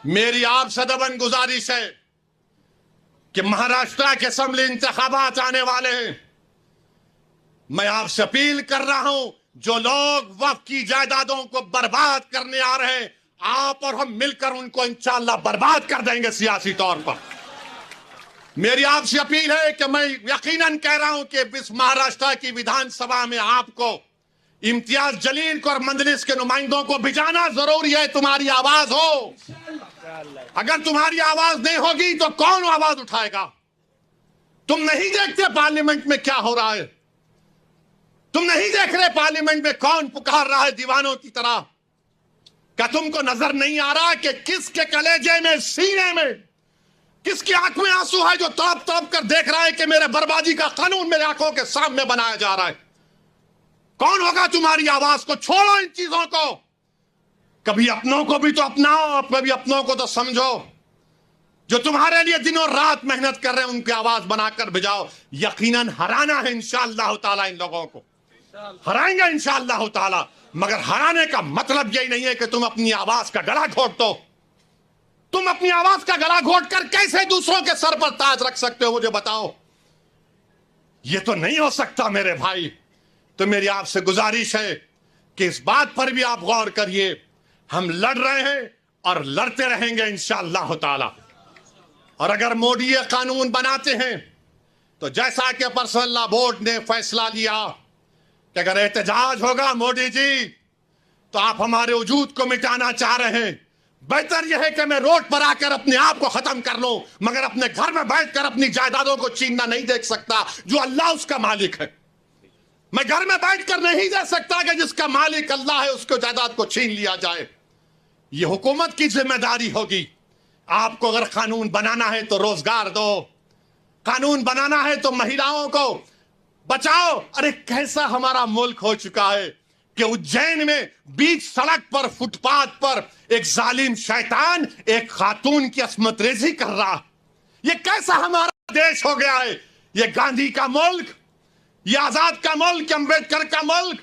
میری آپ سے دبن گزارش ہے کہ مہاراشٹر کے اسمبلی انتخابات آنے والے ہیں. میں آپ سے اپیل کر رہا ہوں جو لوگ وقف کی جائیدادوں کو برباد کرنے آ رہے ہیں، آپ اور ہم مل کر ان کو انشاءاللہ برباد کر دیں گے سیاسی طور پر. میری آپ سے اپیل ہے کہ میں یقیناً کہہ رہا ہوں کہ اس مہاراشٹر کی ویدھان سبھا میں آپ کو امتیاز جلیل کو اور مجلس کے نمائندوں کو بھیجانا ضروری ہے. تمہاری آواز ہو. اگر تمہاری آواز نہیں ہوگی تو کون آواز اٹھائے گا؟ تم نہیں دیکھتے پارلیمنٹ میں کیا ہو رہا ہے؟ تم نہیں دیکھ رہے پارلیمنٹ میں کون پکار رہا ہے دیوانوں کی طرح؟ کیا تم کو نظر نہیں آ رہا کہ کس کے کلیجے میں، سینے میں، کس کی آنکھ میں آنسو ہے جو تڑپ تڑپ کر دیکھ رہا ہے کہ میرے بربادی کا قانون میرے آنکھوں کے سامنے بنایا جا رہا ہے؟ کون ہوگا تمہاری آواز کو؟ چھوڑو ان چیزوں کو. کبھی اپنوں کو بھی تو اپناؤ، کبھی اپنوں کو تو سمجھو. جو تمہارے لیے دن اور رات محنت کر رہے ہیں ان کی آواز بنا کر بھجاؤ. یقیناً ہرانا ہے انشاءاللہ تعالی ان لوگوں کو. ہرائیں گے انشاءاللہ تعالی. مگر ہرانے کا مطلب یہی نہیں ہے کہ تم اپنی آواز کا گلا گھونٹ دو. تم اپنی آواز کا گلا گھونٹ کر کیسے دوسروں کے سر پر تاج رکھ سکتے ہو؟ مجھے بتاؤ. یہ تو نہیں ہو سکتا میرے بھائی. تو میری آپ سے گزارش ہے کہ اس بات پر بھی آپ غور کریے. ہم لڑ رہے ہیں اور لڑتے رہیں گے انشاءاللہ تعالی. اور اگر مودی یہ قانون بناتے ہیں تو جیسا کہ پرسنل لا بورڈ نے فیصلہ لیا کہ اگر احتجاج ہوگا مودی جی تو آپ ہمارے وجود کو مٹانا چاہ رہے ہیں، بہتر یہ ہے کہ میں روڈ پر آ کر اپنے آپ کو ختم کر لوں، مگر اپنے گھر میں بیٹھ کر اپنی جائیدادوں کو چھیننا نہیں دیکھ سکتا. جو اللہ اس کا مالک ہے، میں گھر میں بیٹھ کر نہیں دے سکتا کہ جس کا مالک اللہ ہے اس کو جائیداد کو چھین لیا جائے. یہ حکومت کی ذمہ داری ہوگی. آپ کو اگر قانون بنانا ہے تو روزگار دو، قانون بنانا ہے تو مہیلاؤں کو بچاؤ. ارے کیسا ہمارا ملک ہو چکا ہے کہ اجین میں بیچ سڑک پر، فٹ پاتھ پر ایک ظالم شیطان ایک خاتون کی عصمت ریزی کر رہا. یہ کیسا ہمارا دیش ہو گیا ہے؟ یہ گاندھی کا ملک، یہ آزاد کا ملک، امبیڈکر کا ملک،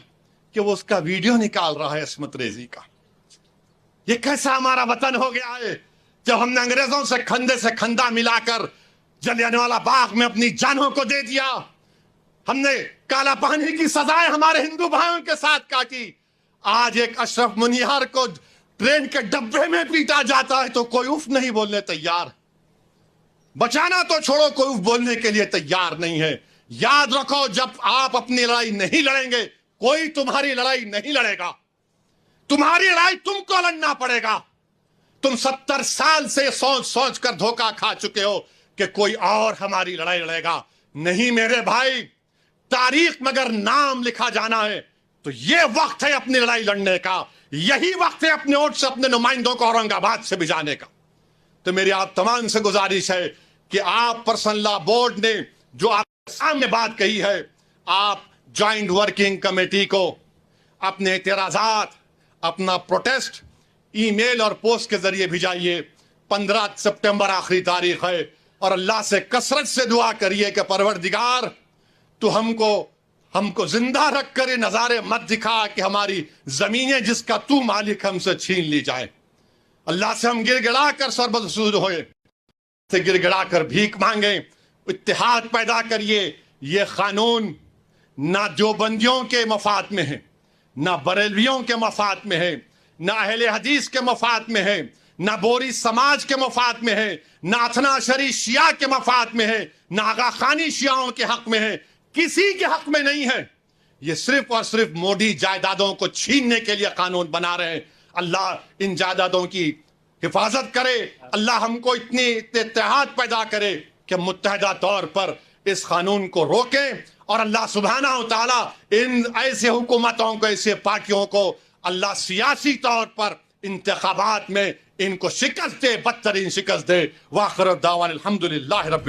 کہ وہ اس کا ویڈیو نکال رہا ہے عصمت ریزی کا. یہ کیسا ہمارا وطن ہو گیا ہے جب ہم نے انگریزوں سے کھندے سے کھندا ملا کر جلیانوالہ باغ میں اپنی جانوں کو دے دیا. ہم نے کالا پانی کی سزائیں ہمارے ہندو بھائیوں کے ساتھ کاٹی. آج ایک اشرف منیہار کو ٹرین کے ڈبے میں پیٹا جاتا ہے تو کوئی اف نہیں بولنے تیار. بچانا تو چھوڑو، کوئی اف بولنے کے لیے تیار نہیں ہے. یاد رکھو، جب آپ اپنی لڑائی نہیں لڑیں گے کوئی تمہاری لڑائی نہیں لڑے گا. تمہاری لڑائی تم کو لڑنا پڑے گا. تم 70 سال سے سوچ سوچ کر دھوکہ کھا چکے ہو کہ کوئی اور ہماری لڑائی لڑے گا. نہیں میرے بھائی، تاریخ مگر نام لکھا جانا ہے تو یہ وقت ہے اپنی لڑائی لڑنے کا. یہی وقت ہے اپنے ووٹ سے اپنے نمائندوں کو اورنگ آباد سے بھجانے کا. تو میری آپ تمام سے گزارش ہے کہ آپ پرسنل لا بورڈ نے جو آپ کے سامنے بات کہی ہے، آپ جوائنٹ ورکنگ کمیٹی کو اپنے اعتراضات، اپنا پروٹیسٹ ای میل اور پوسٹ کے ذریعے بھیجائیے. 15 سپٹمبر آخری تاریخ ہے اور اللہ سے کثرت سے دعا کریے کہ پروردگار تو ہم کو زندہ رکھ کر یہ نظارے مت دکھا کہ ہماری زمینیں جس کا تو مالک ہم سے چھین لی جائے. اللہ سے ہم گر گڑا کر سربسود ہوئے، سے گر گڑا کر بھیک مانگیں. اتحاد پیدا کریے. یہ قانون نہ دیوبندیوں کے مفاد میں ہے، نہ بریلویوں کے مفاد میں ہے، نہ اہل حدیث کے مفاد میں ہے، نہ بوری سماج کے مفاد میں ہے، نہ اثنا عشری شیعہ کے مفاد میں ہے، نہ آغا خانی شیعوں کے حق میں ہے. کسی کے حق میں نہیں ہے. یہ صرف اور صرف مودی جائیدادوں کو چھیننے کے لیے قانون بنا رہے ہیں. اللہ ان جائیدادوں کی حفاظت کرے. اللہ ہم کو اتنی اتحاد پیدا کرے کہ متحدہ طور پر اس قانون کو روکیں. اور اللہ سبحانہ و تعالی ان ایسے حکومتوں کو، ایسے پارٹیوں کو اللہ سیاسی طور پر انتخابات میں ان کو شکست دے، بدترین شکست دے. وآخر دعوانا الحمدللہ رب